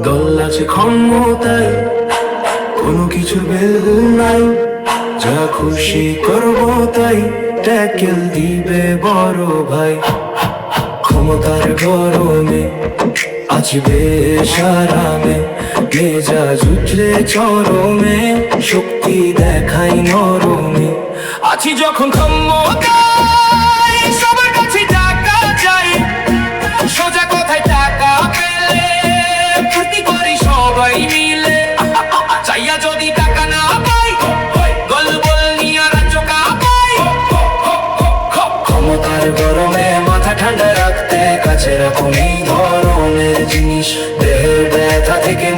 দল আছে ক্ষমতায়, কোনো কিছুর বেল নাই, যা খুশি করবো তাই ট্যাকেল দিবে বড় ভাই। ক্ষমতার গরমে আছি বেশ আরামে, মেজাজ উঠলে চরমে, শক্তি দেখাই নরমে। আছি যখন ক্ষমতায়, সবার কাছে টাকা চাই, সোজা কথায় টাকা পেলে ফুর্তি করি সবাই মিলে। চাইয়া যদি টাকা না পাই, গলবল নিয়ে রাজ্য কাঁপাই। ক্ষমতার গরমে মাথা ঠান্ডা রাখতে কাছে রাখুন এই ধরনের জিনিস, দেহের ব্যথা থেকে